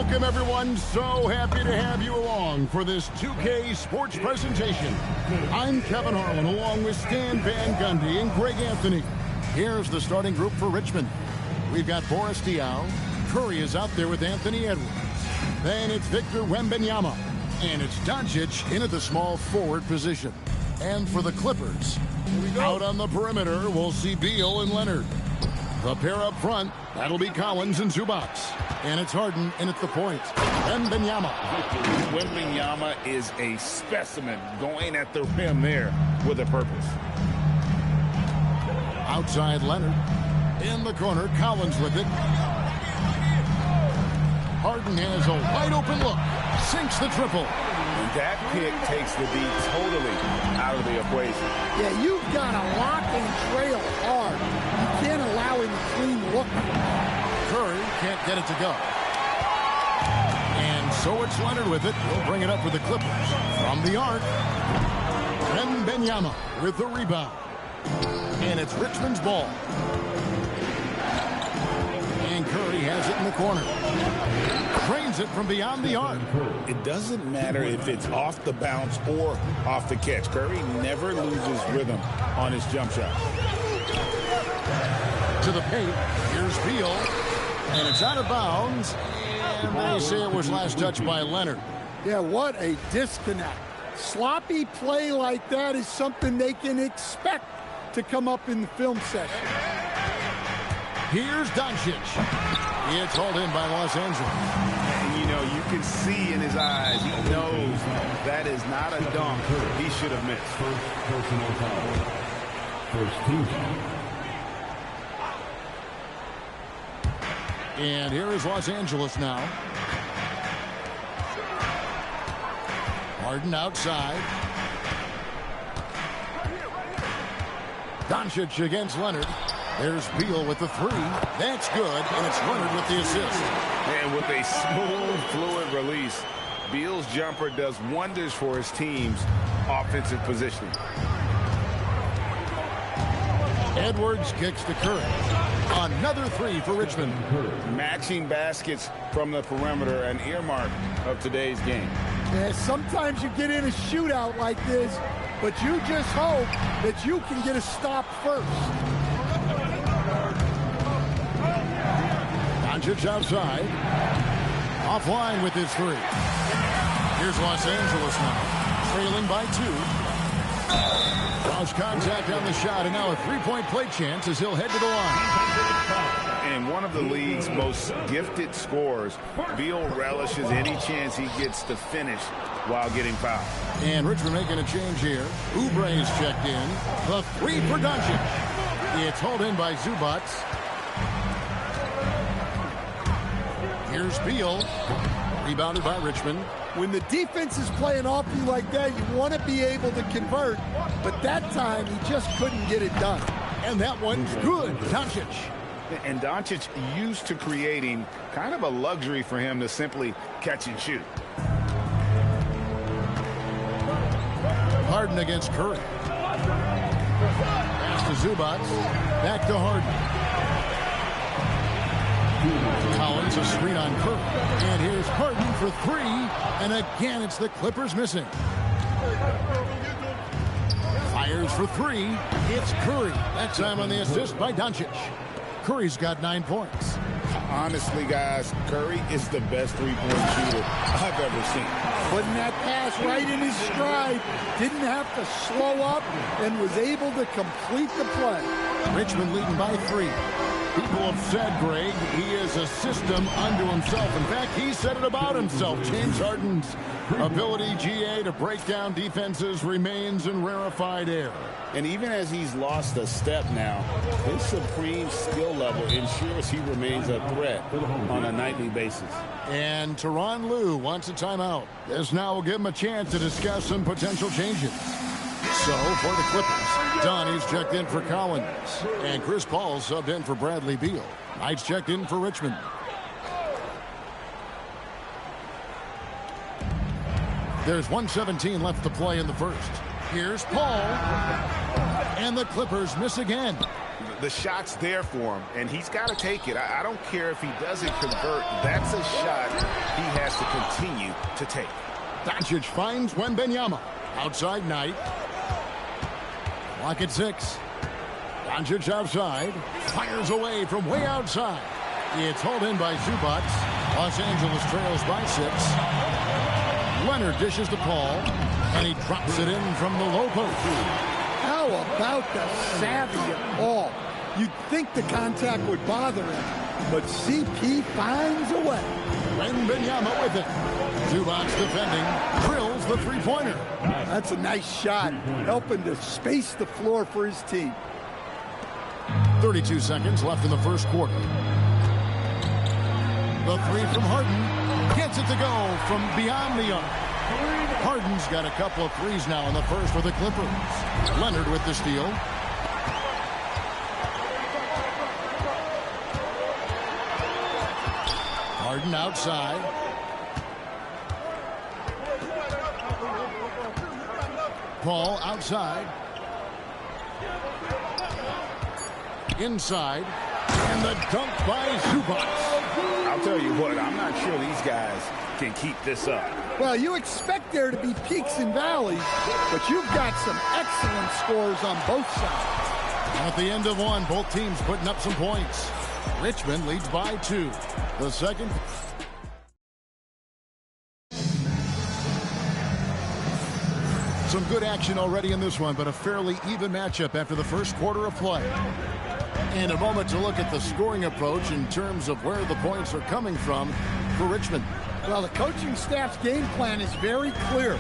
Welcome, everyone. So happy to have you along for this 2K Sports presentation. I'm Kevin Harlan, along with Stan Van Gundy and Greg Anthony. Here's the starting group for Richmond. We've got Boris Diaw. Curry is out there with Anthony Edwards. Then it's Victor Wembanyama. And it's Doncic in at the small forward position. And for the Clippers, out on the perimeter, we'll see Beal and Leonard. The pair up front, that'll be Collins and Zubac. And it's Harden in at the point. Wembanyama. Wembanyama is a specimen going at the rim there with a purpose. Outside Leonard. In the corner, Collins with it. Harden has a wide open look. Sinks the triple. And that pick takes the D totally out of the equation. Yeah, you've got to lock and trail hard. You can't allow him to clean look. Curry can't get it to go. And so it's Leonard with it. He'll bring it up for the Clippers. From the arc, Wembanyama with the rebound. And it's Richmond's ball. And Curry has it in the corner. Drains it from beyond the arc. It doesn't matter if it's off the bounce or off the catch. Curry never loses rhythm on his jump shot. To the paint. Here's Beal. And it's out of bounds. And they say it was last touched by Leonard. Yeah, what a disconnect. Sloppy play like that is something they can expect to come up in the film session. Here's Doncic. It's hauled in by Los Angeles. And you know, you can see in his eyes, he knows that is not a dunk he should have missed. First personal foul. First team foul. And here is Los Angeles now. Harden outside. Doncic against Leonard. There's Beal with the three. That's good, and it's Leonard with the assist. And with a smooth, fluid release, Beal's jumper does wonders for his team's offensive positioning. Edwards kicks to Curry. Another three for Richmond. Matching baskets from the perimeter, an earmark of today's game. Yeah, sometimes you get in a shootout like this, but you just hope that you can get a stop first. Doncic outside. Offline with his three. Here's Los Angeles now. Trailing by 2. Draws contact on the shot, and now a three-point play chance as he'll head to the line. And one of the league's most gifted scorers, Beal relishes any chance he gets to finish while getting fouled. And Richmond making a change here. Oubre's checked in. The three for Doncic. It's hauled in by Zubac. Here's Beal. Rebounded by Richmond. When the defense is playing off you like that, you want to be able to convert. But that time, he just couldn't get it done. And that one's good. Doncic. And Doncic used to creating kind of a luxury for him to simply catch and shoot. Harden against Curry. Pass to Zubac. Back to Harden. Collins a screen on Curry. And here's Harden for three. And again, it's the Clippers missing. Fires for three. It's Curry. That time on the assist by Doncic. Curry's got 9 points. Honestly, guys, Curry is the best three-point shooter I've ever seen. Putting that pass right in his stride. Didn't have to slow up and was able to complete the play. Richmond leading by 3. People have said, Greg, he is a system unto himself. In fact, he said it about himself. James Harden's ability, GA, to break down defenses remains in rarefied air. And even as he's lost a step now, his supreme skill level ensures he remains a threat on a nightly basis. And Tyronn Lue wants a timeout. This now will give him a chance to discuss some potential changes. So, for the Clippers, Donnie's checked in for Collins. And Chris Paul subbed in for Bradley Beal. Knight's checked in for Richmond. There's 1:17 left to play in the first. Here's Paul. And the Clippers miss again. The shot's there for him, and he's got to take it. I don't care if he doesn't convert. That's a shot he has to continue to take. Doncic finds Wembanyama. Outside Knight. Clock at 6. Doncic outside. Fires away from way outside. It's hauled in by Zubac. Los Angeles trails by 6. Leonard dishes to Paul, and he drops it in from the low post. How about the savvy at Paul? You'd think the contact would bother him, but CP finds a way. Wembanyama with it. Zubac defending, drills the three-pointer. That's a nice shot, helping to space the floor for his team. 32 seconds left in the first quarter. The three from Harden gets it to go from beyond the arc. Harden's got a couple of threes now in the first for the Clippers. Leonard with the steal. Harden outside. Paul outside. Inside. And the dunk by Zubac. I'll tell you what, I'm not sure these guys can keep this up. Well, you expect there to be peaks and valleys, but you've got some excellent scores on both sides. At the end of one, both teams putting up some points. Richmond leads by 2. The second. Some good action already in this one, but a fairly even matchup after the first quarter of play. And a moment to look at the scoring approach in terms of where the points are coming from for Richmond. Well, the coaching staff's game plan is very clear.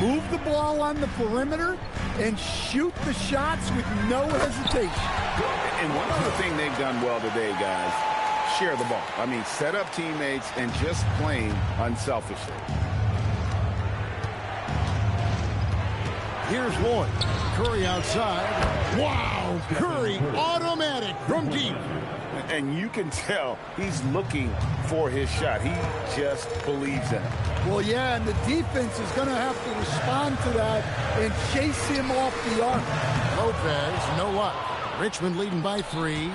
Move the ball on the perimeter and shoot the shots with no hesitation. And one other thing they've done well today, guys, share the ball. I mean, set up teammates and just playing unselfishly. Here's Lloyd. Curry outside. Wow! Curry automatic from deep. And you can tell he's looking for his shot. He just believes in it. Well, yeah, and the defense is going to have to respond to that and chase him off the arc. Lopez, no luck. Richmond leading by 3.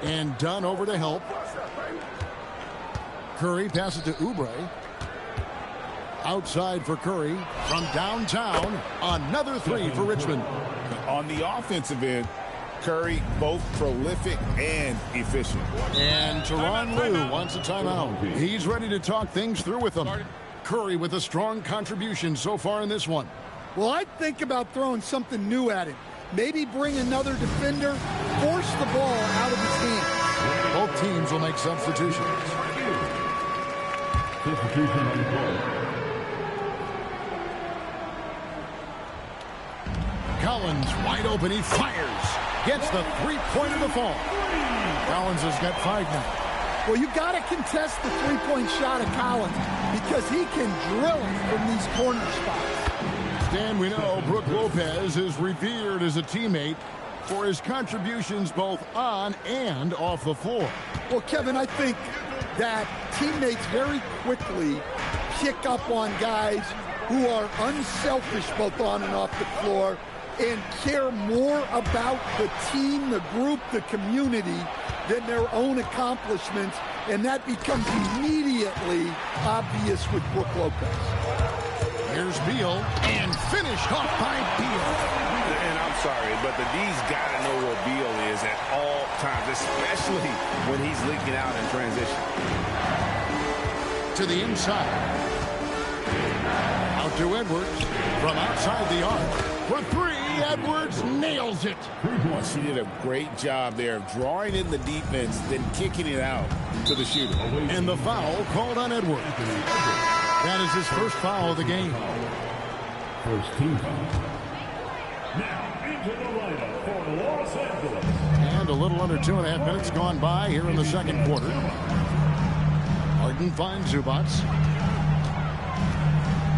And Dunn over to help. Curry passes to Oubre. Outside for Curry. From downtown, another 3 for Richmond. On the offensive end, Curry both prolific and efficient. And Tyronn Lue wants a timeout. He's ready to talk things through with them. Curry with a strong contribution so far in this one. Well, I'd think about throwing something new at him. Maybe bring another defender, force the ball out of his hands. Both teams will make substitutions. Substitution on the court. Collins wide open, he fires. Gets the three-pointer to fall. Collins has got 5 now. Well, you got to contest the three-point shot of Collins because he can drill it from these corner spots. Stan, we know Brook Lopez is revered as a teammate for his contributions both on and off the floor. Well, Kevin, I think that teammates very quickly pick up on guys who are unselfish both on and off the floor and care more about the team, the group, the community than their own accomplishments, and that becomes immediately obvious with Brook Lopez. Here's Beal, and finished off by Beal. And I'm sorry, but the D's got to know where Beal is at all times, especially when he's leaking out in transition. To the inside. Out to Edwards from outside the arc. For 3, Edwards nails it. She did a great job there of drawing in the defense, then kicking it out to the shooter. And the foul called on Edwards. That is his first foul of the game. First team foul. Now into the lineup for Los Angeles. And a little under 2.5 minutes gone by here in the second quarter. Harden finds Zubac.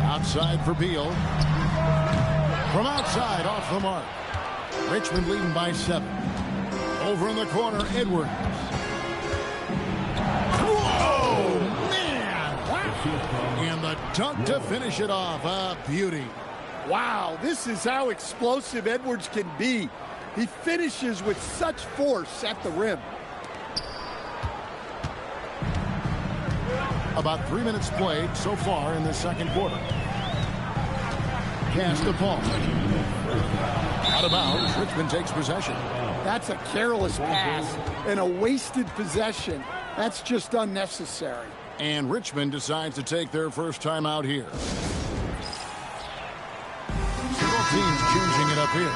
Outside for Beal. From outside, off the mark. Richmond leading by 7. Over in the corner, Edwards. Whoa, man! And the dunk to finish it off. A beauty. Wow, this is how explosive Edwards can be. He finishes with such force at the rim. About 3 minutes played so far in the second quarter. Cast the ball. Out of bounds, Richmond takes possession. That's a careless pass and a wasted possession. That's just unnecessary. And Richmond decides to take their first time out here. Several teams changing it up here.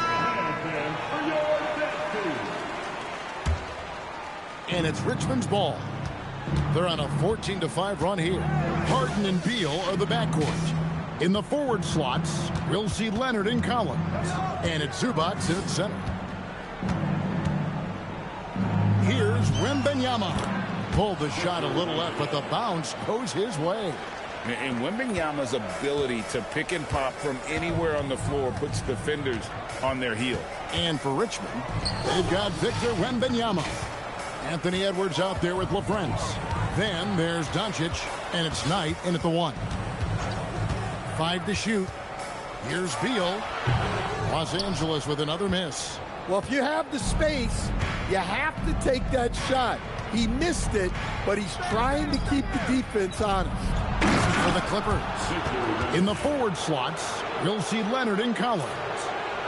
And it's Richmond's ball. They're on a 14-5 run here. Harden and Beal are the backcourt. In the forward slots, we'll see Leonard and Collins. And it's Zubac in at center. Here's Wembanyama. Pulled the shot a little left, but the bounce goes his way. And Wembanyama's ability to pick and pop from anywhere on the floor puts defenders on their heels. And for Richmond, they've got Victor Wembanyama. Anthony Edwards out there with LaFrance. Then there's Doncic, and it's Knight in at the 1. 5 to shoot. Here's Beal. Los Angeles with another miss. Well, if you have the space, you have to take that shot. He missed it, but he's trying to keep the defense honest. For the Clippers. In the forward slots, you'll see Leonard and Collins.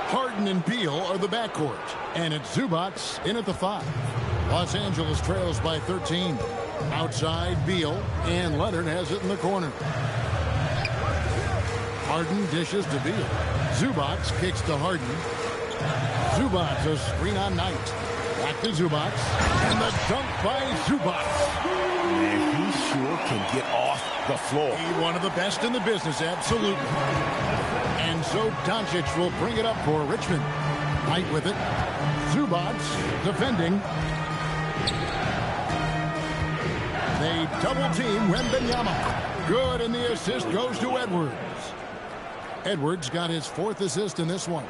Harden and Beal are the backcourt. And it's Zubac in at the 5. Los Angeles trails by 13. Outside, Beal, and Leonard has it in the corner. Harden dishes to Beal. Zubac kicks to Harden. Zubac a screen on Knight. Back to Zubac. And the dunk by Zubac. And he sure can get off the floor. One of the best in the business, absolutely. And so Doncic will bring it up for Richmond. Knight with it. Zubac defending. They double-team Wembanyama. Good, and the assist goes to Edwards. Edwards got his 4th assist in this one.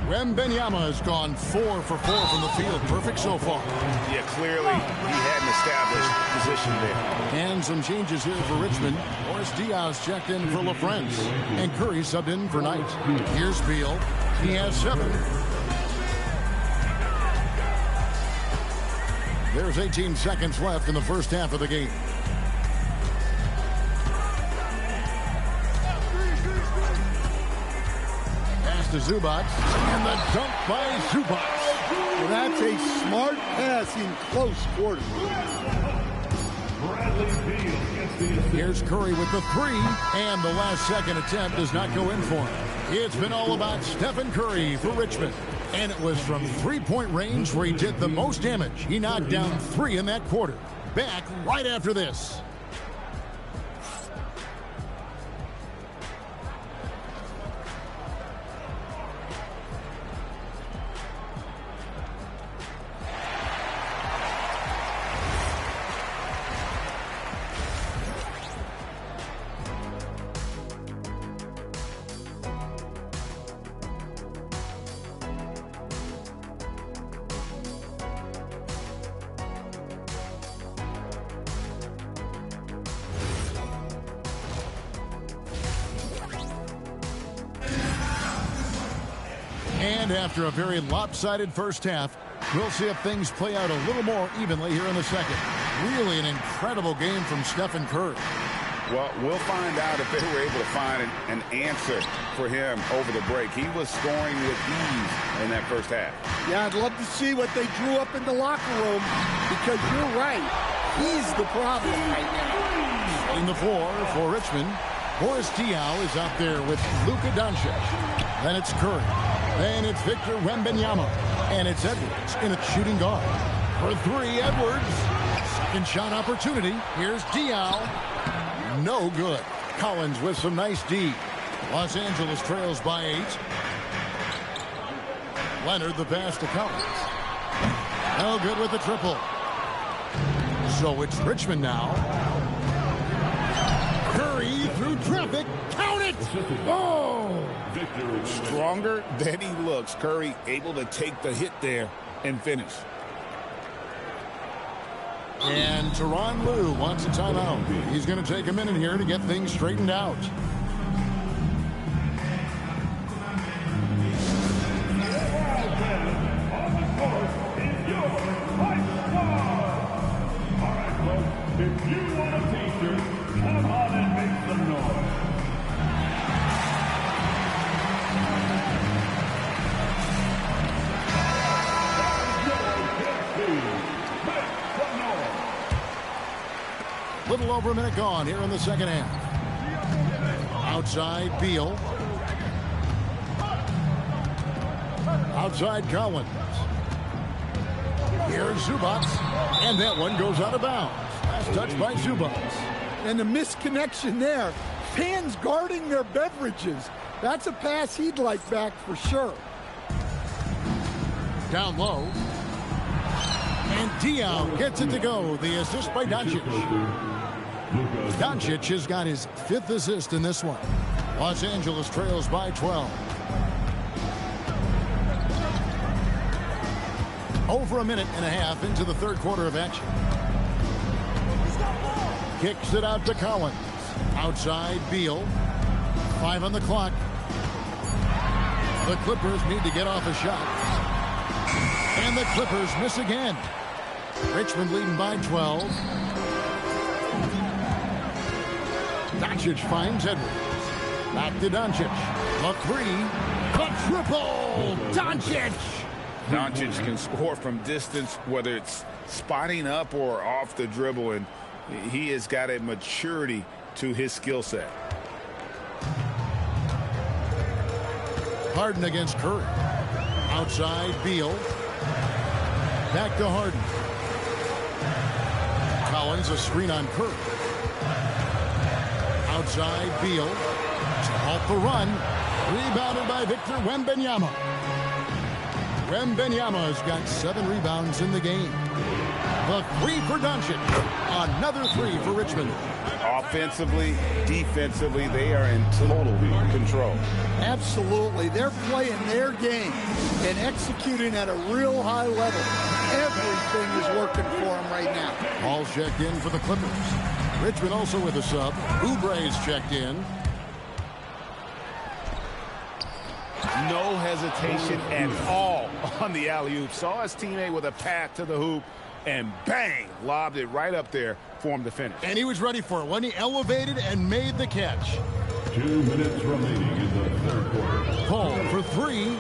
Wembanyama has gone 4 for 4 from the field. Perfect so far. Yeah, clearly he hadn't established position there. And some changes here for Richmond. Boris Diaz checked in for LaFrance. And Curry subbed in for Knight. Here's Beal. He has 7. There's 18 seconds left in the first half of the game. Pass to Zubac, and the dunk by Zubac. Well, that's a smart pass in close quarters. Here's Curry with the 3, and the last second attempt does not go in for him. It's been all about Stephen Curry for Richmond. And it was from three-point range where he did the most damage. He knocked down 3 in that quarter. Back right after this. And after a very lopsided first half, we'll see if things play out a little more evenly here in the second. Really an incredible game from Stephen Curry. Well, we'll find out if they were able to find an answer for him over the break. He was scoring with ease in that first half. Yeah, I'd love to see what they drew up in the locker room, because you're right. He's the problem right now. In the floor for Richmond, Boris Diaw is out there with Luka Doncic. Then it's Curry. Then it's Victor Wembanyama. And it's Edwards in a shooting guard. For 3, Edwards. Second shot opportunity. Here's Diaw. No good. Collins with some nice D. Los Angeles trails by 8. Leonard the pass to Collins. No good with the triple. So it's Richmond now. Curry through traffic. Count it! Oh! Stronger than he looks. Curry able to take the hit there and finish. And Tyronn Lue wants a timeout. He's going to take a minute here to get things straightened out. Little over a minute gone here in the second half. Outside Beal. Outside Collins. Here's Zubats. And that one goes out of bounds. Last touch by Zubats. And the misconnection there. Fans guarding their beverages. That's a pass he'd like back for sure. Down low. And Diao gets it to go. The assist by Doncic. Doncic has got his 5th assist in this one. Los Angeles trails by 12. Over a minute and a half into the third quarter of action. Kicks it out to Collins. Outside Beal. 5 on the clock. The Clippers need to get off a shot. And the Clippers miss again. Richmond leading by 12. Doncic finds Edwards. Back to Doncic. A 3. A triple. Doncic. Doncic can score from distance, whether it's spotting up or off the dribble, and he has got a maturity to his skill set. Harden against Curry. Outside Beal. Back to Harden. Collins a screen on Curry. Outside Beal. To halt the run. Rebounded by Victor Wembanyama. Wembanyama has got 7 rebounds in the game. The 3 for Doncic. Another 3 for Richmond. Offensively, defensively, they are in total control. Absolutely. They're playing their game and executing at a real high level. Everything is working for them right now. Paul's checked in for the Clippers. Richmond also with a sub. Oubre's checked in. No hesitation at all on the alley-oop. Saw his teammate with a path to the hoop, and bang, lobbed it right up there for him to finish. And he was ready for it when he elevated and made the catch. 2 minutes remaining in the third quarter. Paul for 3.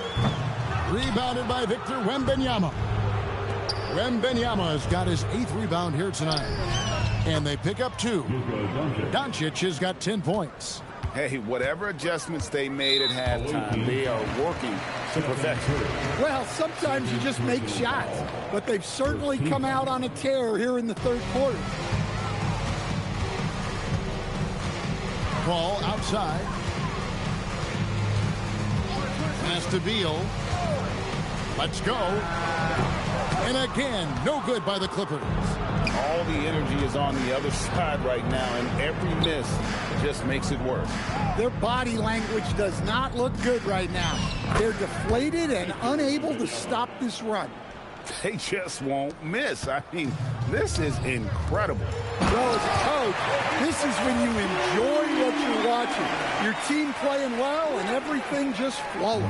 Rebounded by Victor Wembanyama. Wembanyama has got his 8th rebound here tonight. And they pick up 2. Doncic has got 10 points. Hey, whatever adjustments they made at halftime, they are working to perfection. Well, sometimes you just make shots, but they've certainly come out on a tear here in the third quarter. Paul outside. Pass to Beal. Let's go. And again, no good by the Clippers. All the energy is on the other side right now, and every miss just makes it worse. Their body language does not look good right now. They're deflated and unable to stop this run. They just won't miss. I mean, this is incredible. Well, as a coach, this is when you enjoy what you're watching. Your team playing well and everything just flowing.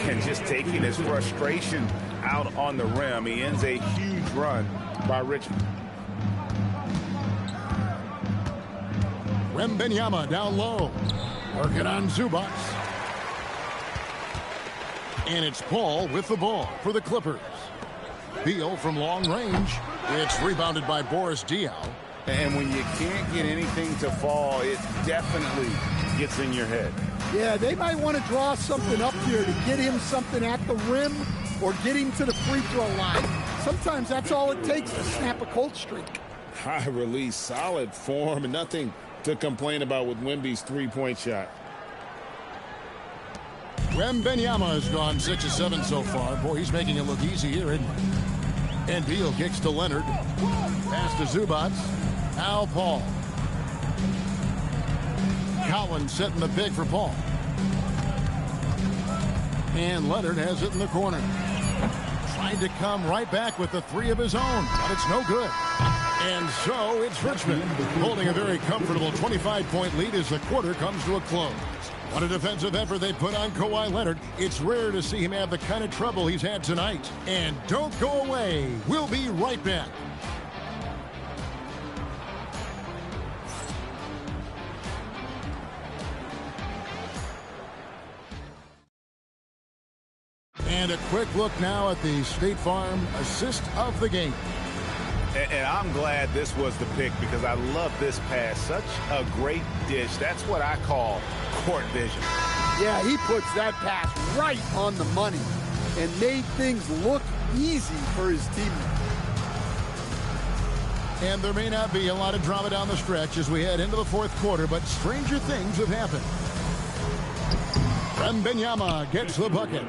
And just taking his frustration out on the rim. He ends a huge run by Richmond. Wembanyama down low. Working on Zubats. And it's Paul with the ball for the Clippers. Beal from long range. It's rebounded by Boris Diaw. And when you can't get anything to fall, it definitely gets in your head. Yeah, they might want to draw something up here to get him something at the rim or get him to the free throw line. Sometimes that's all it takes to snap a cold streak. High release, solid form, and nothing to complain about with Wemby's three-point shot. Wembanyama has gone 6 of 7 so far. Boy, he's making it look easy here, isn't he? And Beal kicks to Leonard. Pass to Zubats. Now Paul. Collins setting the pick for Paul. And Leonard has it in the corner. Trying to come right back with the 3 of his own, but it's no good. And so it's Richmond holding a very comfortable 25-point lead as the quarter comes to a close. What a defensive effort they put on Kawhi Leonard. It's rare to see him have the kind of trouble he's had tonight. And don't go away. We'll be right back. And a quick look now at the State Farm assist of the game. And I'm glad this was the pick because I love this pass. Such a great dish. That's what I call court vision. Yeah, he puts that pass right on the money and made things look easy for his teammates. And there may not be a lot of drama down the stretch as we head into the fourth quarter, but stranger things have happened. Wembanyama gets the bucket.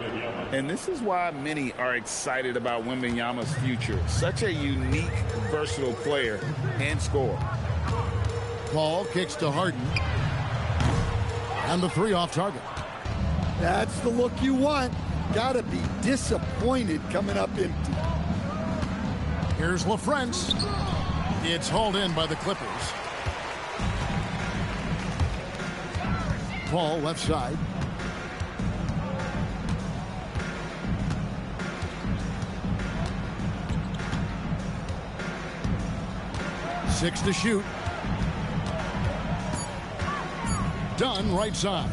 And this is why many are excited about Wembanyama's future. Such a unique, versatile player and scorer. Paul kicks to Harden. And the three off target. That's the look you want. Gotta be disappointed coming up empty. Here's LaFrance. It's hauled in by the Clippers. Paul left side. Six to shoot. Dunn right side.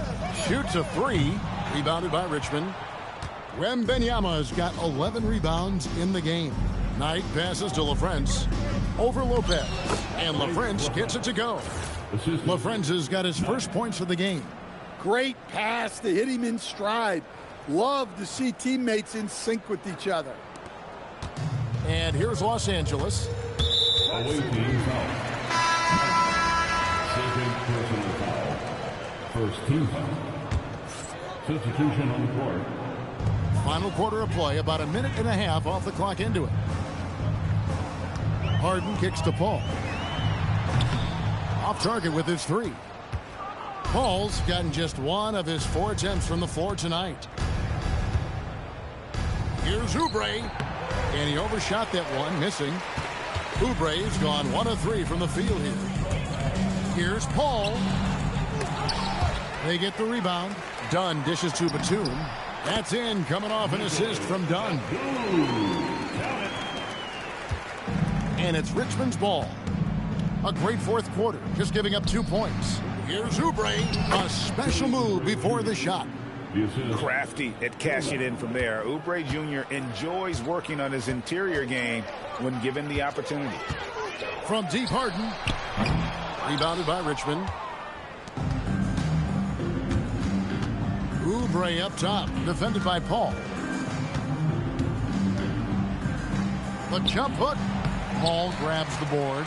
Shoots a three. Rebounded by Richmond. Wembanyama's got 11 rebounds in the game. Knight passes to LaFrance. Over Lopez. And LaFrance gets it to go. LaFrance has got his first points of the game. Great pass to hit him in stride. Love to see teammates in sync with each other. And here's Los Angeles. Away team foul. Second personal foul. First team foul. Substitution on the court. Final quarter of play, about a minute and a half off the clock into it. Harden kicks to Paul. Off target with his three. Paul's gotten just one of his 4 attempts from the floor tonight. Here's Oubre. And he overshot that one, missing. Oubre's gone 1 of 3 from the field here. Here's Paul. They get the rebound. Dunn dishes to Batum. That's in, coming off an assist from Dunn. And it's Richmond's ball. A great fourth quarter, just giving up 2 points. Here's Oubre, a special move before the shot. Crafty at cashing in from there. Oubre Jr. enjoys working on his interior game when given the opportunity. From deep, Harden. Rebounded by Richmond. Oubre up top, defended by Paul. The jump hook. Paul grabs the board.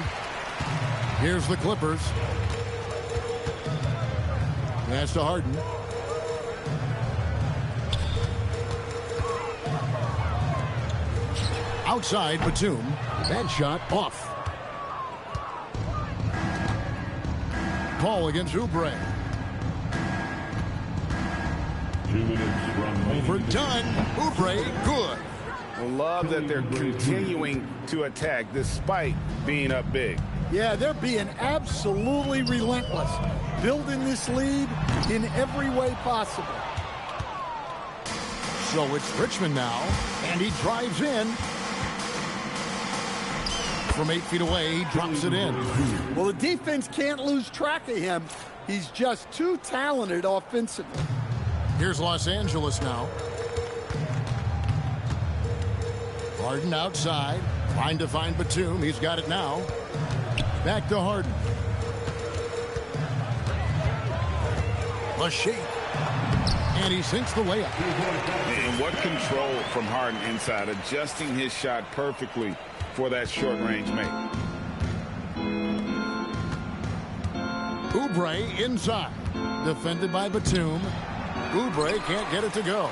Here's the Clippers. Pass to Harden. Outside, Batum. That shot off. Paul against Oubre. 2 minutes from Over Dunn. Oubre, good. Love that they're continuing to attack despite being up big. Yeah, they're being absolutely relentless. Building this lead in every way possible. So it's Richmond now, and he drives in. From 8 feet away, he drops it in. Well, the defense can't lose track of him. He's just too talented offensively. Here's Los Angeles now. Harden outside. Trying to find Batum. He's got it now. Back to Harden. A shake. And he sinks the layup. And what control from Harden inside, adjusting his shot perfectly for that short-range make. Oubre inside. Defended by Batum. Oubre can't get it to go.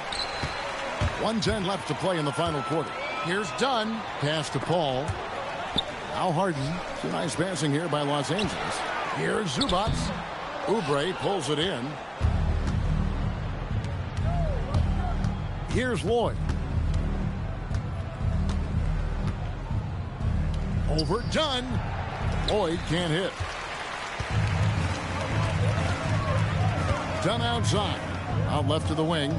1:10 left to play in the final quarter. Here's Dunn. Pass to Paul. Now Harden. Some nice passing here by Los Angeles. Here's Zubac. Oubre pulls it in. Here's Lloyd. Over Dunn. Lloyd can't hit. Dunn outside. Out left to the wing.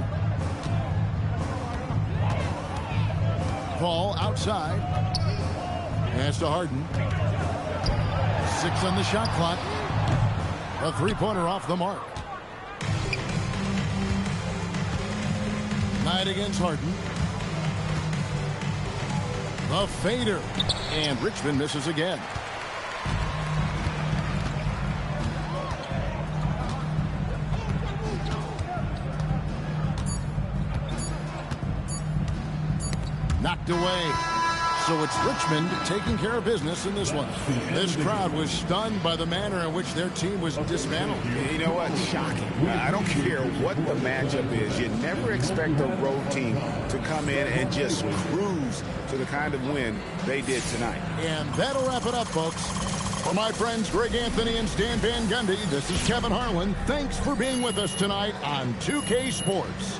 Paul outside. Pass to Harden. 6 on the shot clock. A three-pointer off the mark. Knight against Harden. The fader. And Richmond misses again. Knocked away. So it's Richmond taking care of business in this one. This crowd was stunned by the manner in which their team was dismantled. You know what? Shocking. I don't care what the matchup is. You never expect a road team to come in and just cruise to the kind of win they did tonight. And that'll wrap it up, folks. For my friends Greg Anthony and Stan Van Gundy, this is Kevin Harlan. Thanks for being with us tonight on 2K Sports.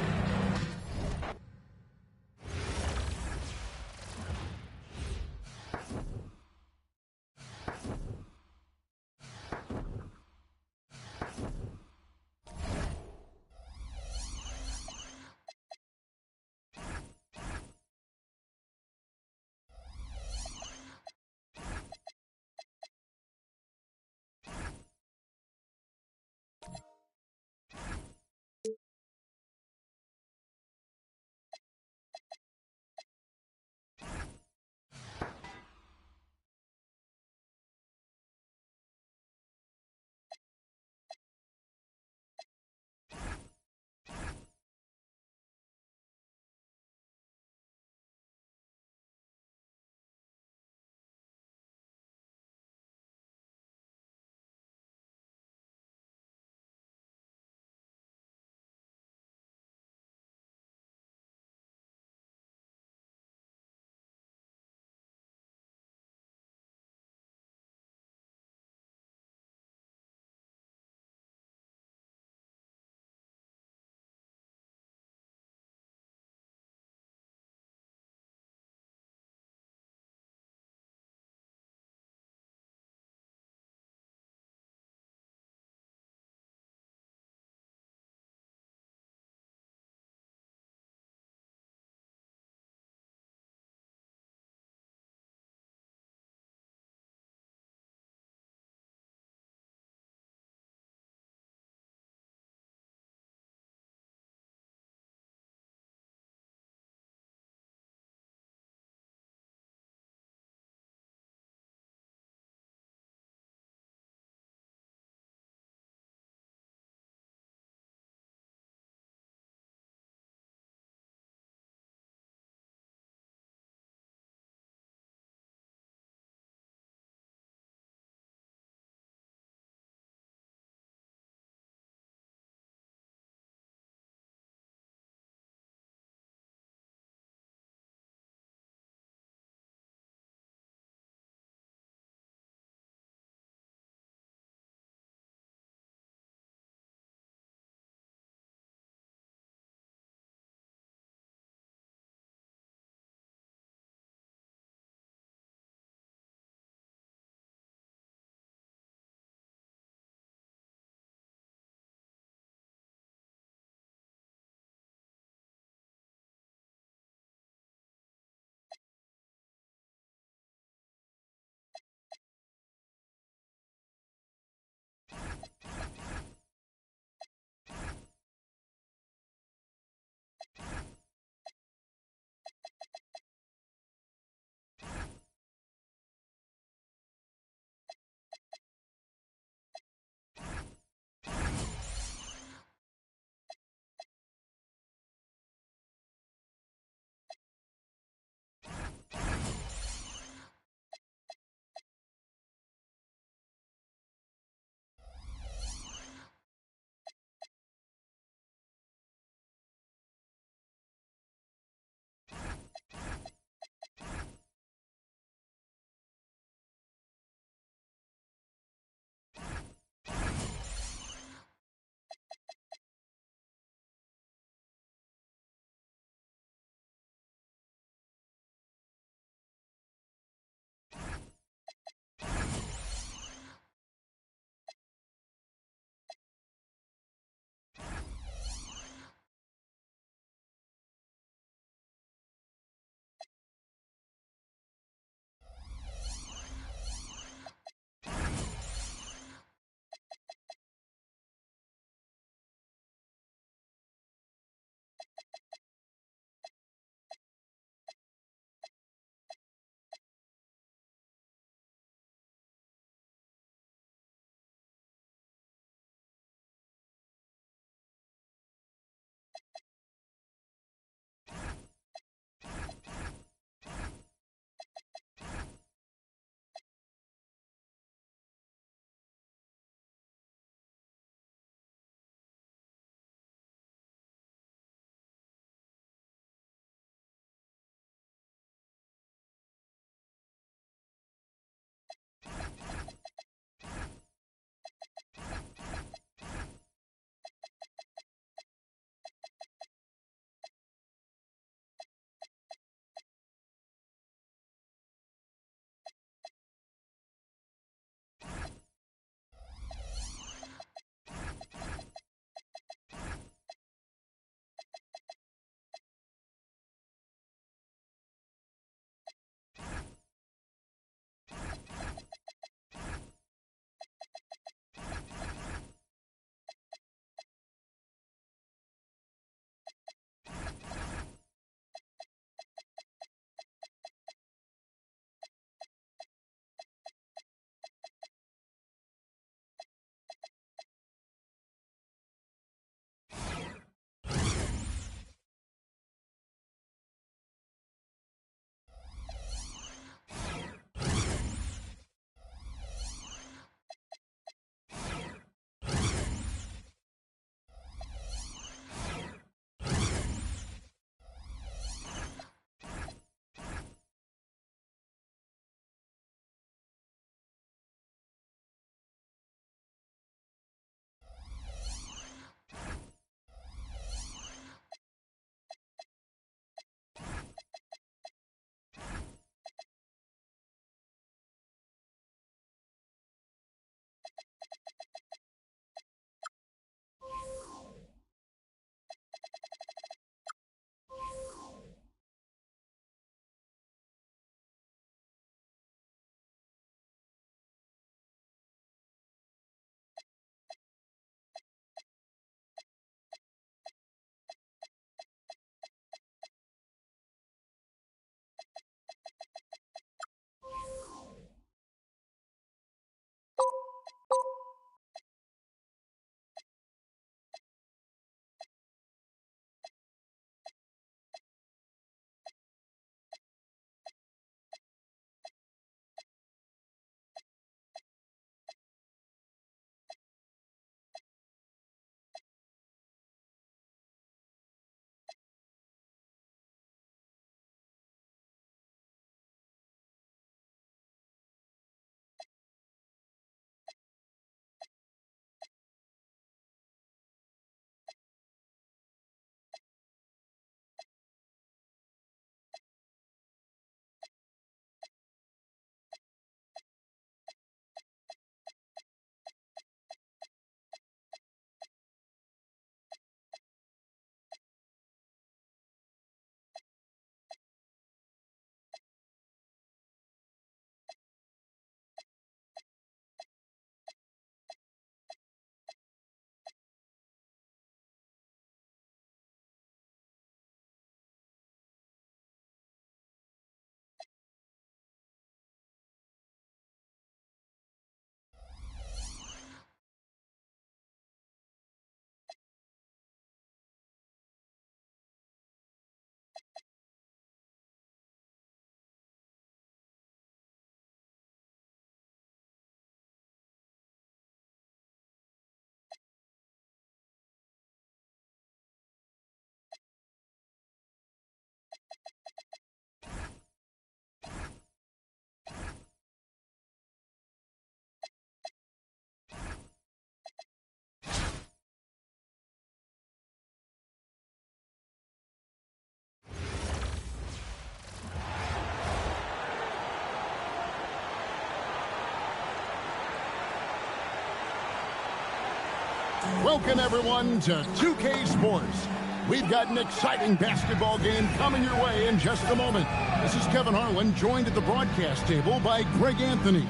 Welcome, everyone, to 2K Sports. We've got an exciting basketball game coming your way in just a moment. This is Kevin Harlan, joined at the broadcast table by Greg Anthony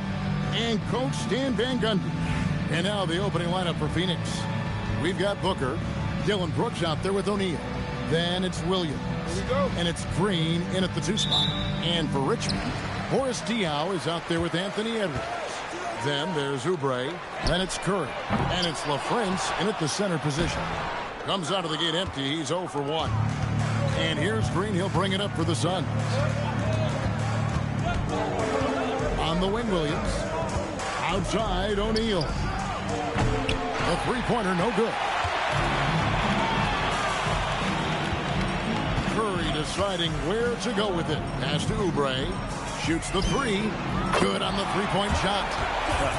and Coach Stan Van Gundy. And now the opening lineup for Phoenix. We've got Booker, Dylan Brooks out there with O'Neal. Then it's Williams. Here we go. And it's Green in at the 2 spot. And for Richmond, Boris Diaw is out there with Anthony Edwards. Then there's Oubre. Then it's Curry. And it's LaFrance in at the center position. Comes out of the gate empty. He's 0 for 1. And here's Green. He'll bring it up for the Suns. On the wing, Williams. Outside, O'Neal. The three-pointer, no good. Curry deciding where to go with it. Pass to Oubre. Shoots the 3. Good on the three-point shot.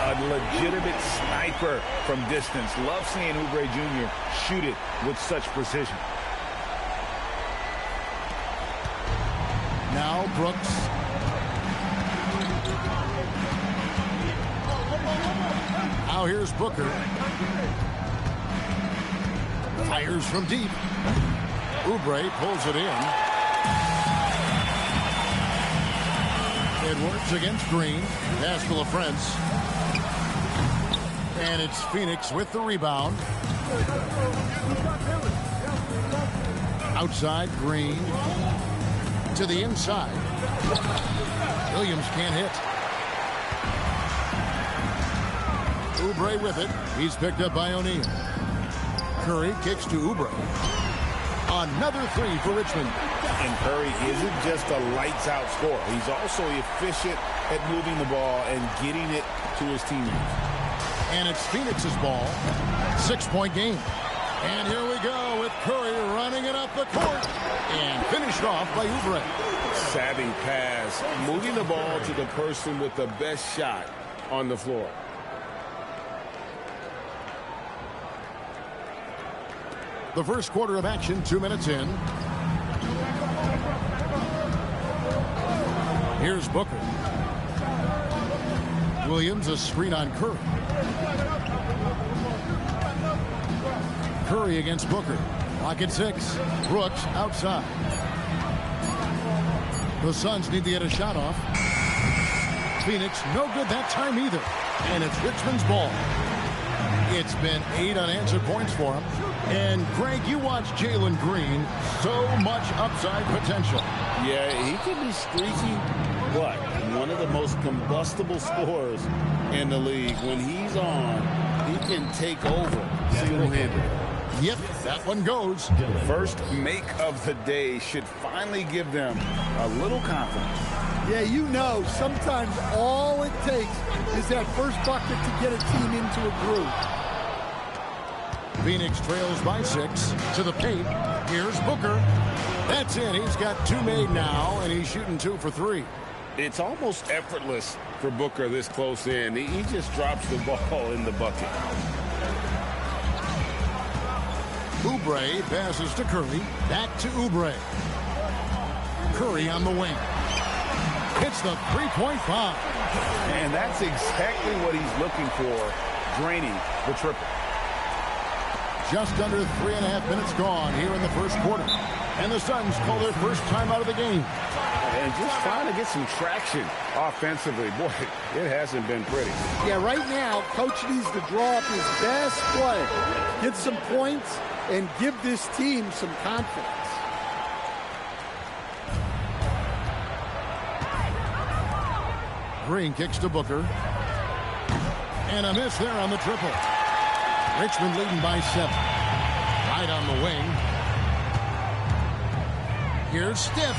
A legitimate sniper from distance. Love seeing Oubre Jr. shoot it with such precision. Now Brooks. Now here's Booker. Fires from deep. Oubre pulls it in. Edwards against Green. Pass to LaFrance. And it's Phoenix with the rebound. Outside, Green. To the inside. Williams can't hit. Oubre with it. He's picked up by O'Neal. Curry kicks to Oubre. Another 3 for Richmond. And Curry isn't just a lights-out scorer. He's also efficient at moving the ball and getting it to his teammates. And it's Phoenix's ball. 6-point game. And here we go with Curry running it up the court. And finished off by Oubre. Savvy pass. Moving the ball to the person with the best shot on the floor. The first quarter of action, 2 minutes in. Here's Booker. Williams, a screen on Curry. Curry against Booker. Lock at 6. Brooks outside. The Suns need to get a shot off. Phoenix, no good that time either. And it's Richmond's ball. It's been 8 unanswered points for him. And, Greg, you watch Jalen Green. So much upside potential. Yeah, he can be streaky, but one of the most combustible scorers in the league. When he's on, he can take over single-handed. Yep, that one goes. First make of the day should finally give them a little confidence. Yeah, you know, sometimes all it takes is that first bucket to get a team into a groove. Phoenix trails by 6 to the paint. Here's Booker. That's it. He's got 2 made now, and he's shooting 2 for 3. It's almost effortless for Booker this close in. He just drops the ball in the bucket. Oubre passes to Curry. Back to Oubre. Curry on the wing. Hits the three-point bomb. And that's exactly what he's looking for, draining the triple. Just under 3.5 minutes gone here in the first quarter. And the Suns call their first time out of the game. And just trying to get some traction offensively. Boy, it hasn't been pretty. Yeah, right now, Coach needs to draw up his best play, get some points, and give this team some confidence. Green kicks to Booker. And a miss there on the triple. Richmond leading by 7. Right on the wing. Here's Stiff.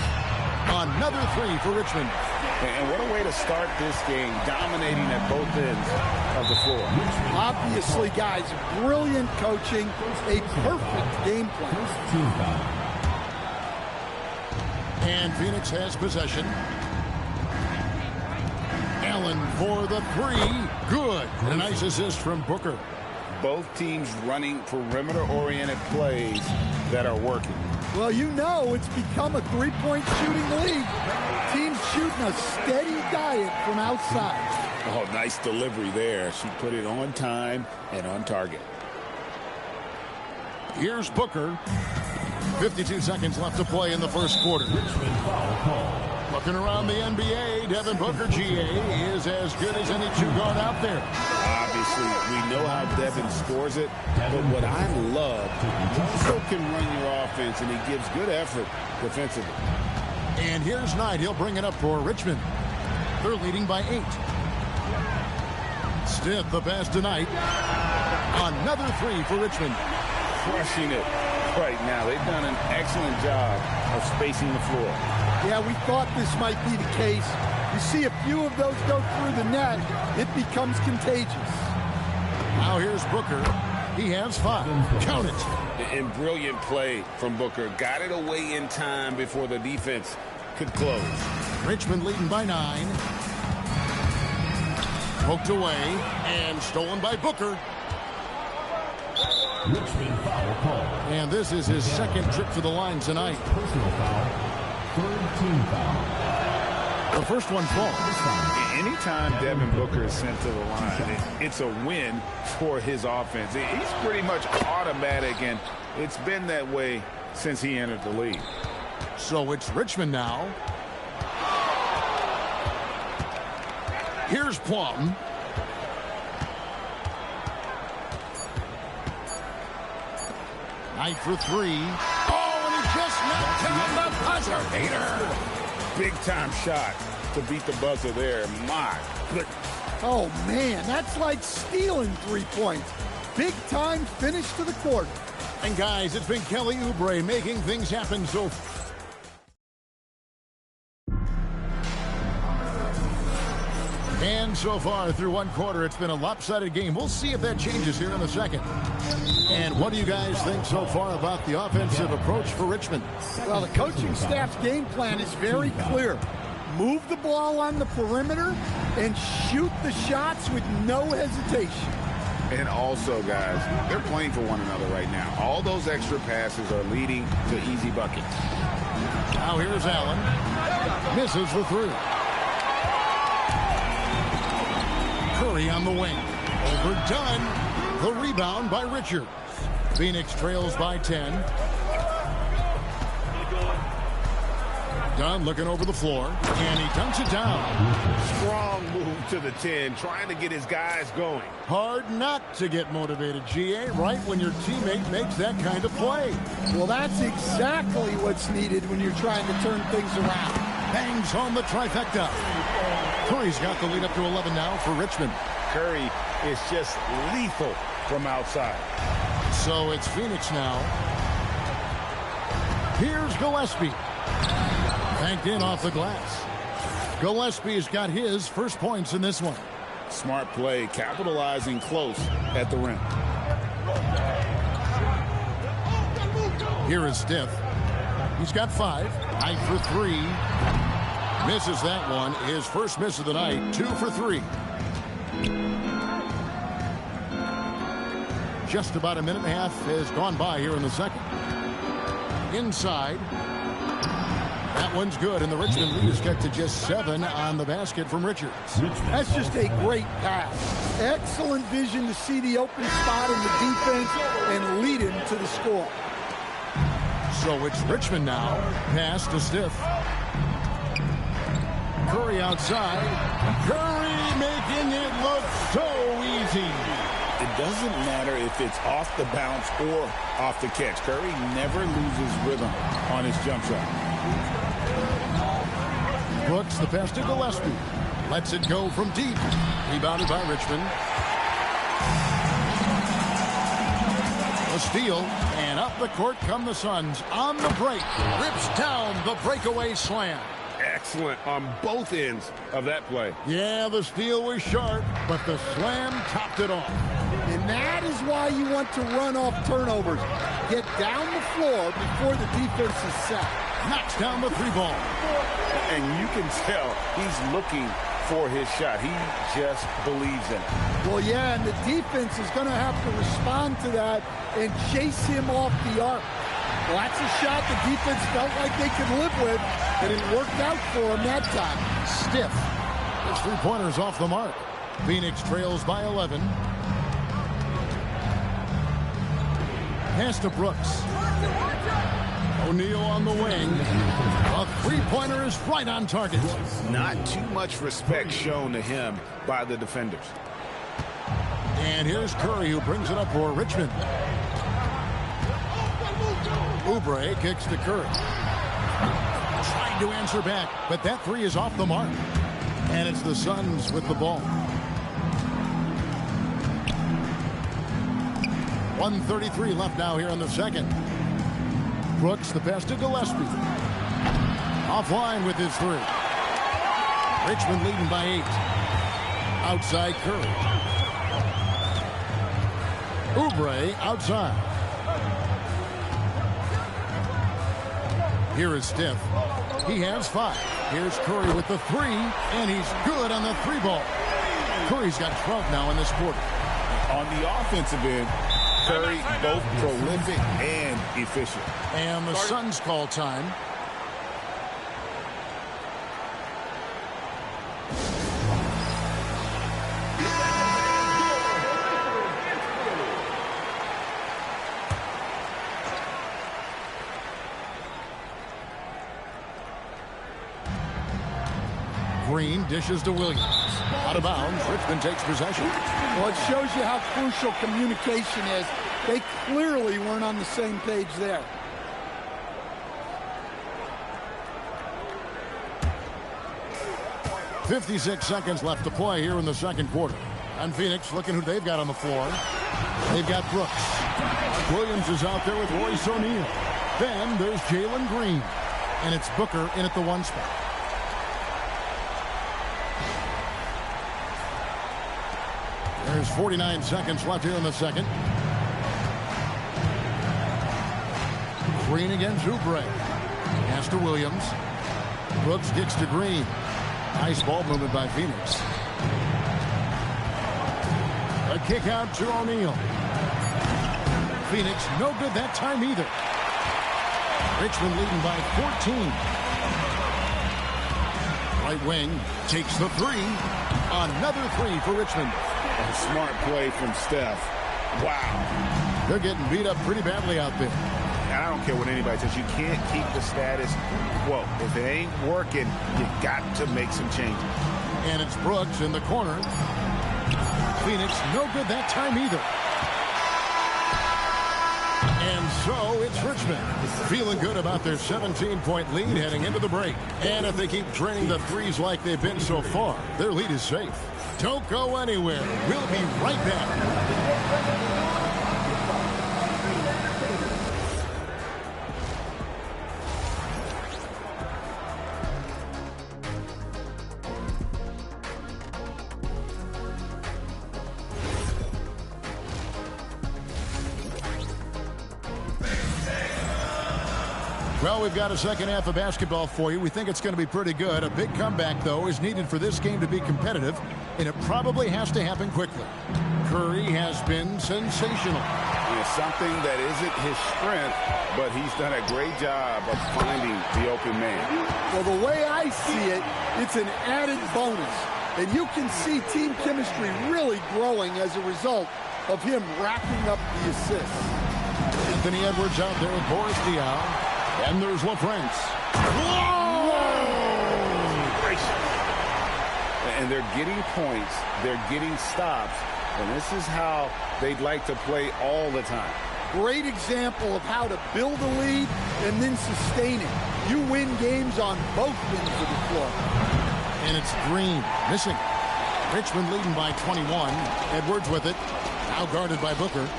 Another 3 for Richmond. And what a way to start this game, dominating at both ends of the floor. Obviously, guys, brilliant coaching, a perfect game plan. And Phoenix has possession. Allen for the 3. Good. And a nice assist from Booker. Both teams running perimeter-oriented plays that are working. Well, you know it's become a three-point shooting league. Teams shooting a steady diet from outside. Oh, nice delivery there. She put it on time and on target. Here's Booker. 52 seconds left to play in the first quarter. Looking around the NBA, Devin Booker, GA, is as good as any two-guard out there. Obviously, we know how Devin scores it, but what I love, he also can run your offense, and he gives good effort defensively. And here's Knight. He'll bring it up for Richmond. They're leading by 8. Stiff the pass to Knight. Another 3 for Richmond. Crushing it right now. They've done an excellent job of spacing the floor. Yeah, we thought this might be the case. You see a few of those go through the net, it becomes contagious. Now here's Booker. He has 5. Count it. And brilliant play from Booker. Got it away in time before the defense could close. Richmond leading by 9. Poked away and stolen by Booker. Richmond foul call. And this is his second trip to the line tonight. Personal foul. Third team foul. The first one falls. Anytime Devin Booker is sent to the line, it's a win for his offense. He's pretty much automatic, and it's been that way since he entered the league. So it's Richmond now. Here's Plum. Knight for 3. Oh, and he just knocked down the buzzer beater. Big-time shot to beat the buzzer there. My goodness. Oh, man, that's like stealing 3 points. Big-time finish to the quarter. And, guys, it's been Kelly Oubre making things happen so And so far through one quarter, it's been a lopsided game. We'll see if that changes here in the second. And what do you guys think so far about the offensive approach for Richmond? Well, the coaching staff's game plan is very clear. Move the ball on the perimeter and shoot the shots with no hesitation. And also, guys, they're playing for one another right now. All those extra passes are leading to easy buckets. Now here's Allen. Misses the 3. Curry on the wing. Overdone. The rebound by Richards. Phoenix trails by 10. Dunn looking over the floor, and he dunks it down. Strong move to the 10, trying to get his guys going. Hard not to get motivated, GA, right when your teammate makes that kind of play. Well, that's exactly what's needed when you're trying to turn things around. Bangs home the trifecta. Curry's got the lead up to 11 now for Richmond. Curry is just lethal from outside. So it's Phoenix now. Here's Gillespie. Banked in off the glass. Gillespie's got his first points in this one. Smart play, capitalizing close at the rim. Here is Stiff. He's got 5. Knight for 3. Misses that one. His first miss of the night. 2 for 3. Just about a minute and a half has gone by here in the second. Inside. That one's good, and the Richmond lead has got to just 7 on the basket from Richards. That's just a great pass. Excellent vision to see the open spot in the defense and lead him to the score. So it's Richmond now. Pass to Stiff. Curry outside. Curry making it look so easy. It doesn't matter if it's off the bounce or off the catch. Curry never loses rhythm on his jump shot. Brooks the pass to Gillespie. Lets it go from deep. Rebounded by Richmond. A steal. And up the court come the Suns. On the break. Rips down the breakaway slam. Excellent on both ends of that play. Yeah, the steal was sharp, but the slam topped it off. And that is why you want to run off turnovers. Get down the floor before the defense is set. Knocks down the 3 ball. And you can tell he's looking for his shot. He just believes in it. Well, yeah, and the defense is going to have to respond to that and chase him off the arc. Well, that's a shot the defense felt like they could live with, and it worked out for him that time. Stiff. His 3-pointer's off the mark. Phoenix trails by 11. Pass to Brooks. O'Neal on the wing. A three-pointer is right on target. Not too much respect shown to him by the defenders. And here's Curry, who brings it up for Richmond. Oubre kicks to Curry. Trying to answer back, but that three is off the mark. And it's the Suns with the ball. 1:33 left now here in the second. Brooks, the pass to Gillespie. Offline with his three. Richmond leading by 8. Outside Curry. Oubre outside. Here is Steph. He has 5. Here's Curry with the 3, and he's good on the 3 ball. Curry's got 12 now in this quarter. On the offensive end, Curry both prolific and efficient. And the Suns call time. Green dishes to Williams. Out of bounds. Richmond takes possession. Well, it shows you how crucial communication is. They clearly weren't on the same page there. .56 seconds left to play here in the second quarter. And Phoenix looking who they've got on the floor. They've got Brooks. Williams is out there with Royce O'Neal. Then there's Jalen Green. And it's Booker in at the 1 spot. There's 49 seconds left here in the second. Green against Oubre. Pass to Williams. Brooks kicks to Green. Nice ball movement by Phoenix. A kick out to O'Neal. Phoenix no good that time either. Richmond leading by 14. Right wing takes the 3. Another 3 for Richmond. A smart play from Steph. Wow. They're getting beat up pretty badly out there. And I don't care what anybody says. You can't keep the status quo. If it ain't working, you got to make some changes. And it's Brooks in the corner. Phoenix no good that time either. And so it's Richmond feeling good about their 17-point lead heading into the break. And if they keep draining the threes like they've been so far, their lead is safe. Don't go anywhere. We'll be right back. Well, we've got a second half of basketball for you. We think it's going to be pretty good. A big comeback, though, is needed for this game to be competitive, and it probably has to happen quickly. Curry has been sensational. It's something that isn't his strength, but he's done a great job of finding the open man. Well, the way I see it, it's an added bonus. And you can see team chemistry really growing as a result of him racking up the assists. Anthony Edwards out there with Boris Diaw. And there's LaFrance. Whoa! And they're getting points. They're getting stops. And this is how they'd like to play all the time. Great example of how to build a lead and then sustain it. You win games on both ends of the floor. And it's Green missing. Richmond leading by 21. Edwards with it. Now guarded by Booker.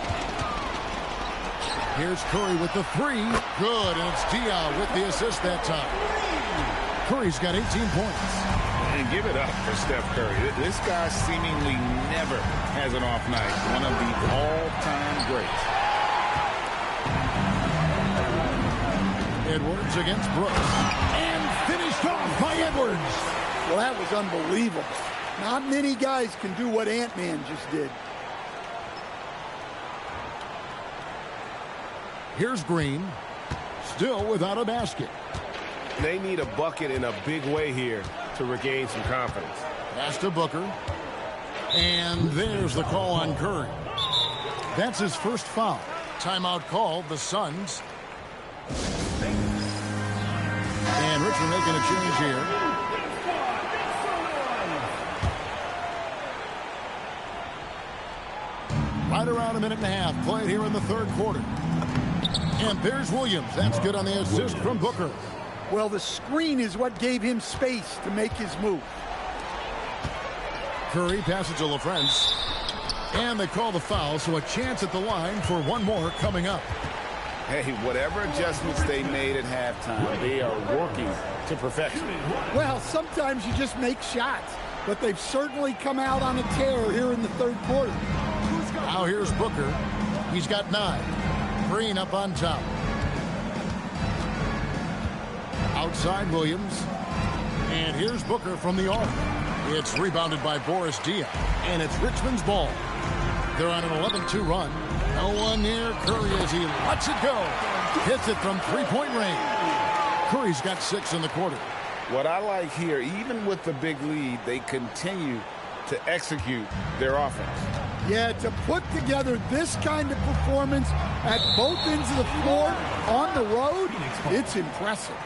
Here's Curry with the 3. Good, and it's Diaw with the assist that time. Curry's got 18 points. And give it up for Steph Curry. This guy seemingly never has an off night. One of the all-time greats. Edwards against Brooks. And finished off by Edwards. Well, that was unbelievable. Not many guys can do what Ant-Man just did. Here's Green, still without a basket. They need a bucket in a big way here to regain some confidence. Pass to Booker. And there's the call on Curry. That's his first foul. Timeout called, the Suns. And Richmond making a change here. Right around a minute and a half played here in the third quarter. And there's Williams. That's good on the assist from Booker. Well, the screen is what gave him space to make his move. Curry passes to LaFrance. And they call the foul, so a chance at the line for one more coming up. Hey, whatever adjustments they made at halftime, they are working to perfection. Well, sometimes you just make shots, but they've certainly come out on a tear here in the third quarter. Now here's Booker. He's got 9. Green up on top. Outside Williams. And here's Booker from the arc. It's rebounded by Boris Diaw. And it's Richmond's ball. They're on an 11-2 run. No one near Curry as he lets it go. Hits it from three-point range. Curry's got 6 in the quarter. What I like here, even with the big lead, they continue to execute their offense. Yeah, to put together this kind of performance at both ends of the floor on the road, it's impressive.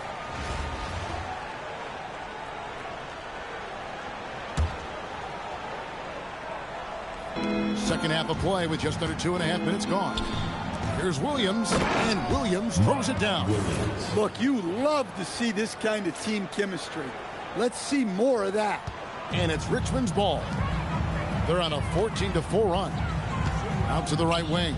Second half of play with just under 2.5 minutes gone. Here's Williams, and Williams throws it down. Look, you love to see this kind of team chemistry. Let's see more of that. And it's Richmond's ball. They're on a 14-4 run. Out to the right wing.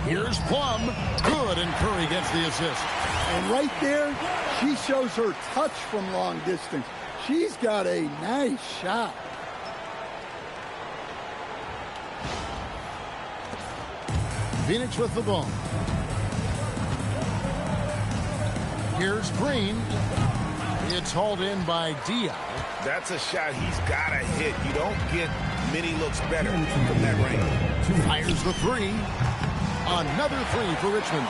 Here's Plum. Good, and Curry gets the assist. And right there, she shows her touch from long distance. She's got a nice shot. Phoenix with the ball. Here's Green. It's hauled in by Diaw. That's a shot he's got to hit. You don't get many looks better from that range. Fires the 3. Another 3 for Richmond.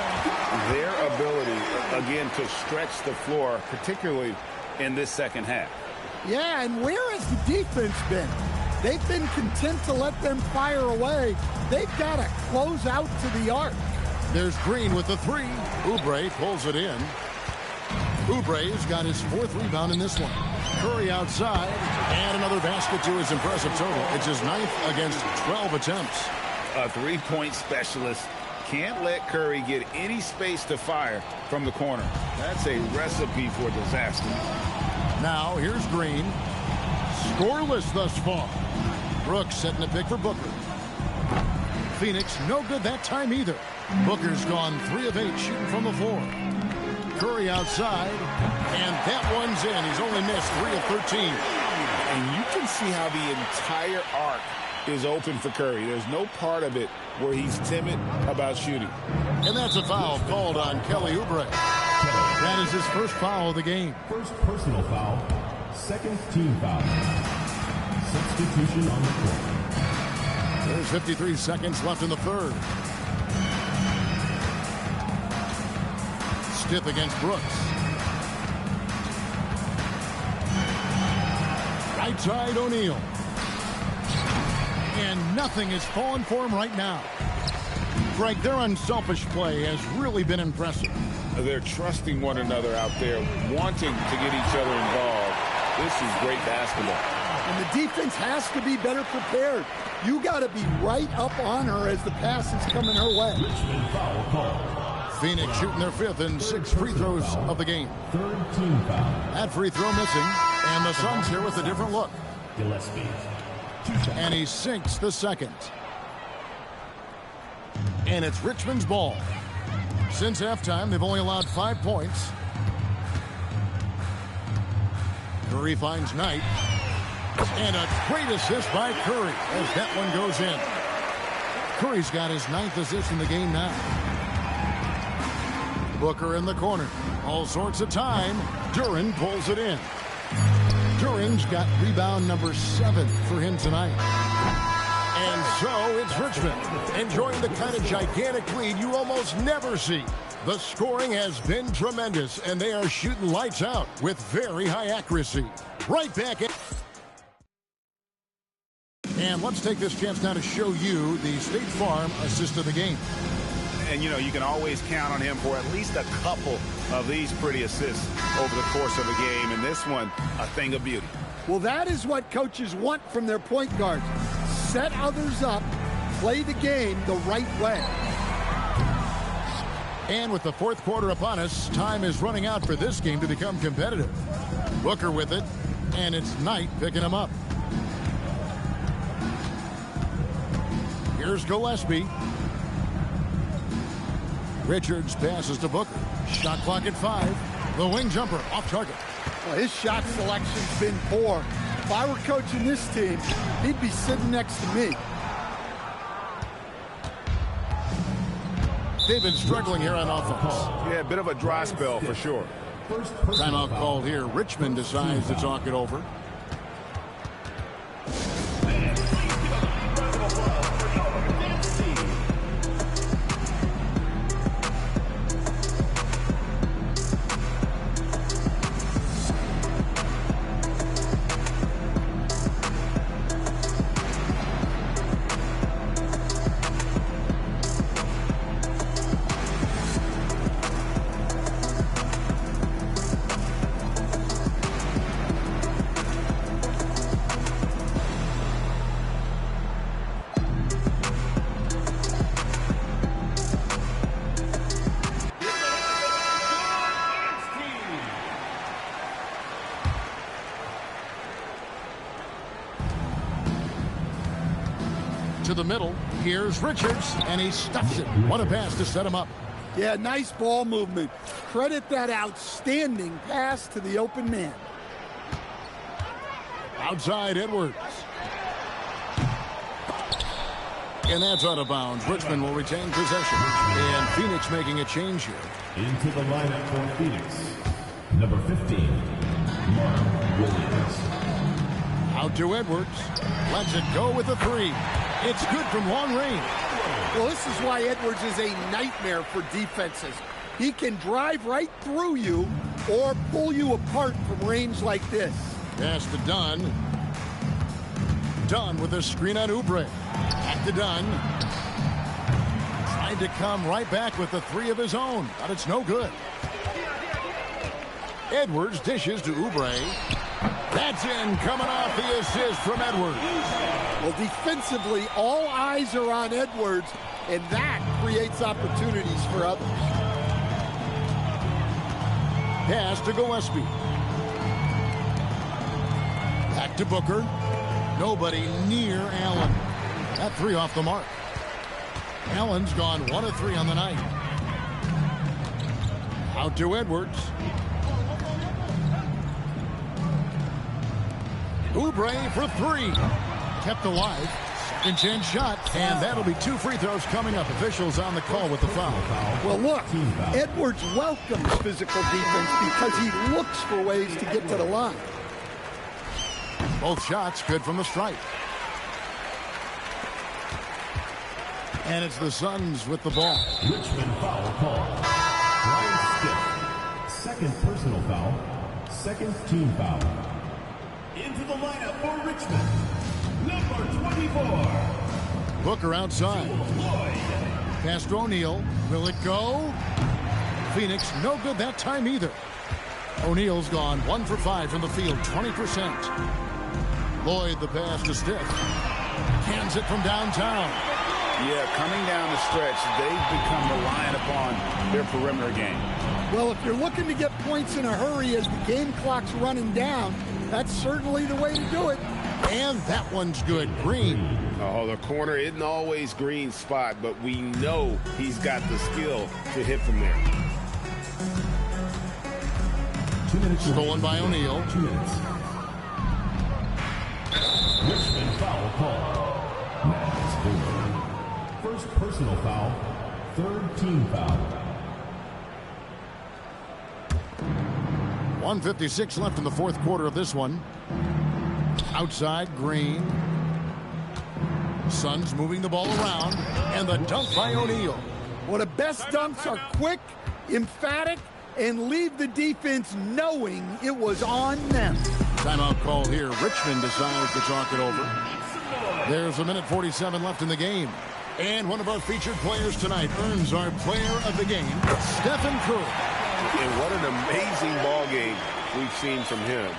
Their ability, again, to stretch the floor, particularly in this second half. Yeah, and where has the defense been? They've been content to let them fire away. They've got to close out to the arc. There's Green with the 3. Oubre pulls it in. Oubre's got his 4th rebound in this one. Curry outside, and another basket to his impressive total. It's his 9th against 12 attempts. A three-point specialist can't let Curry get any space to fire from the corner. That's a recipe for disaster. Now here's Green. Scoreless thus far. Brooks setting the pick for Booker. Phoenix no good that time either. Booker's gone 3 of 8 shooting from the floor. Curry outside, and that one's in. He's only missed 3 of 13. And you can see how the entire arc is open for Curry. There's no part of it where he's timid about shooting. And that's a foul called on Kelly Oubre. That is his first foul of the game. First personal foul, second team foul. Substitution on the court. There's 53 seconds left in the third. Stiff against Brooks. Right side O'Neal. And nothing is falling for him right now. Greg, their unselfish play has really been impressive. They're trusting one another out there, wanting to get each other involved. This is great basketball. And the defense has to be better prepared. You got to be right up on her as the pass is coming her way. Richmond foul call. Phoenix shooting their 5th and 6th free throws of the game. Third team foul. That free throw missing, and the Suns here with a different look. Gillespie. And he sinks the second. And it's Richmond's ball. Since halftime, they've only allowed 5 points. Curry finds Knight. And a great assist by Curry as that one goes in. Curry's got his 9th assist in the game now. Booker in the corner. All sorts of time. Duren pulls it in. Duren's got rebound number 7 for him tonight. And so it's Richmond enjoying the kind of gigantic lead you almost never see. The scoring has been tremendous, and they are shooting lights out with very high accuracy. Right back at... And let's take this chance now to show you the State Farm assist of the game. And you know, you can always count on him for at least a couple of these pretty assists over the course of a game. And this one, a thing of beauty. Well, that is what coaches want from their point guards. Set others up, play the game the right way. And with the fourth quarter upon us, time is running out for this game to become competitive. Booker with it, and it's Knight picking him up. Here's Gillespie. Richards passes to Booker. Shot clock at 5. The wing jumper off target. Well, his shot selection's been poor. If I were coaching this team, he'd be sitting next to me. They've been struggling here on offense. Yeah, a bit of a dry spell for sure. Timeout called here. Richmond decides to talk it over. To the middle. Here's Richards, and he stuffs it. What a pass to set him up. Yeah, nice ball movement. Credit that outstanding pass to the open man. Outside Edwards. And that's out of bounds. Richmond will retain possession. And Phoenix making a change here. Into the lineup for Phoenix, number 15, Mark Williams. Out to Edwards. Lets it go with a 3. It's good from long range. Well, this is why Edwards is a nightmare for defenses. He can drive right through you or pull you apart from range like this. Pass to Dunn. Dunn with a screen on Oubre. Back to Dunn. Tried to come right back with the 3 of his own, but it's no good. Edwards dishes to Oubre. That's in, coming off the assist from Edwards. Well, defensively, all eyes are on Edwards, and that creates opportunities for others. Pass to Gillespie. Back to Booker. Nobody near Allen. That 3 off the mark. Allen's gone 1 of 3 on the night. Out to Edwards. Oubre for 3. Kept alive. Second chance shot. And that'll be 2 free throws coming up. Officials on the call with the foul. Well, look, Edwards welcomes physical defense because he looks for ways to get to the line. Both shots good from the stripe. And it's the Suns with the ball. Richmond foul call. Brian Stiff, second personal foul, second team foul. Into the lineup for Richmond, number 24. Booker outside. Pass to O'Neal. Will it go? Phoenix no good that time either. O'Neal's gone 1 for 5 from the field, 20%. Lloyd the pass to Stiff. Cans it from downtown. Yeah, coming down the stretch, they've become reliant upon their perimeter game. Well, if you're looking to get points in a hurry as the game clock's running down, that's certainly the way to do it. And that one's good. Green. Oh, the corner isn't always Green's spot, but we know he's got the skill to hit from there. 2 minutes. Stolen by O'Neal. 2 minutes. Richmond foul call. Matt Fuller. First personal foul, third team foul. 1:56 left in the fourth quarter of this one. Outside, Green. Suns moving the ball around. And the dunk by O'Neal. Well, the best dunks are quick, emphatic, and leave the defense knowing it was on them. Timeout call here. Richmond decides to talk it over. There's 1:47 left in the game. And one of our featured players tonight earns our player of the game, Stephen Curry. And what an amazing ball game we've seen from him.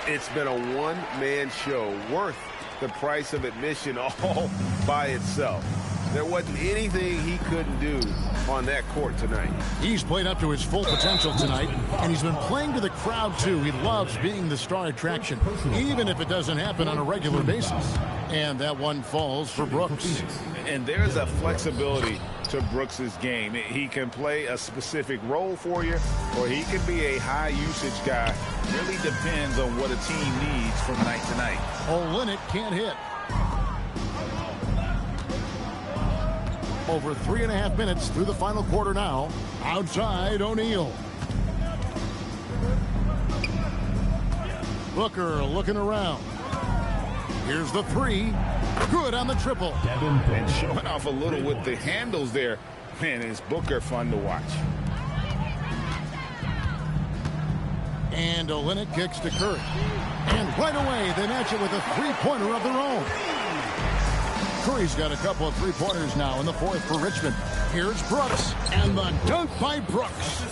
It's been a one-man show worth the price of admission all by itself. There wasn't anything he couldn't do on that court tonight. He's played up to his full potential tonight, and he's been playing to the crowd, too. He loves being the star attraction, even if it doesn't happen on a regular basis. And that one falls for Brooks. And there's a flexibility to Brooks's game. He can play a specific role for you, or he can be a high-usage guy. Really depends on what a team needs from night to night. Olynyk can't hit. Over 3.5 minutes through the final quarter now. Outside, O'Neal. Booker looking around. Here's the three. Good on the triple. And showing off a little with the handles there. Man, is Booker fun to watch. And Olynyk kicks to Curry. And right away, they match it with a three-pointer of their own. Curry's got a couple of three-pointers now in the fourth for Richmond. Here's Brooks, and the dunk by Brooks.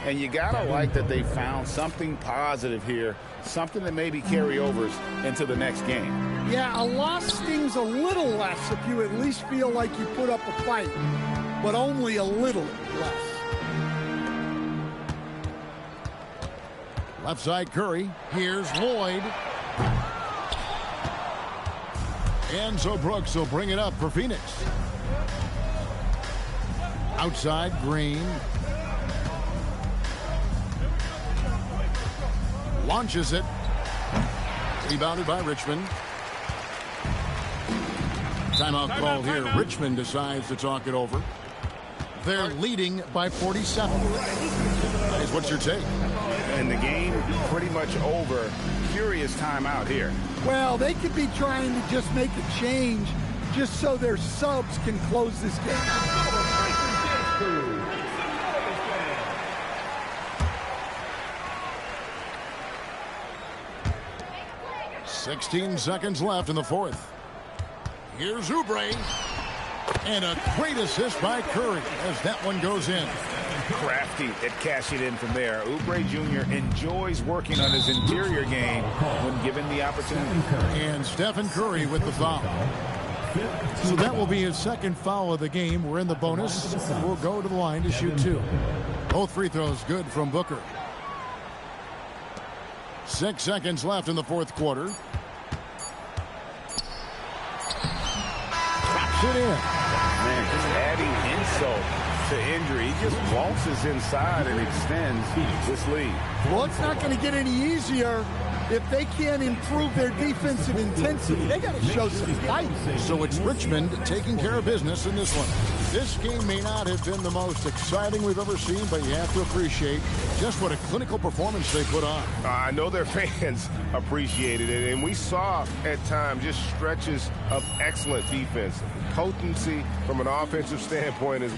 And you gotta like that they found something positive here, something that maybe carry overs into the next game. Yeah, a loss stings a little less if you at least feel like you put up a fight, but only a little less. Left side Curry. Here's Lloyd. And so Brooks will bring it up for Phoenix. Outside Green. Launches it. Rebounded by Richmond. Timeout called here. Richmond decides to talk it over. They're leading by 47. Guys, what's your take? And the game pretty much over. Curious timeout here. Well, they could be trying to just make a change just so their subs can close this game out. 16 seconds left in the fourth. Here's Oubre. And a great assist by Curry as that one goes in. Crafty at cashing in from there. Oubre Jr. enjoys working on his interior game when given the opportunity. And Stephen Curry with the foul. So that will be his second foul of the game. We're in the bonus. We'll go to the line to shoot two. Both free throws good from Booker. 6 seconds left in the fourth quarter. Drops it in. Man, just adding insult to injury. He just waltzes inside and extends this lead. Well, it's not going to get any easier if they can't improve their defensive intensity. They got to show some fight. So it's Richmond taking care of business in this one. This game may not have been the most exciting we've ever seen, but you have to appreciate just what a clinical performance they put on. I know their fans appreciated it, and we saw at times just stretches of excellent defense. Potency from an offensive standpoint is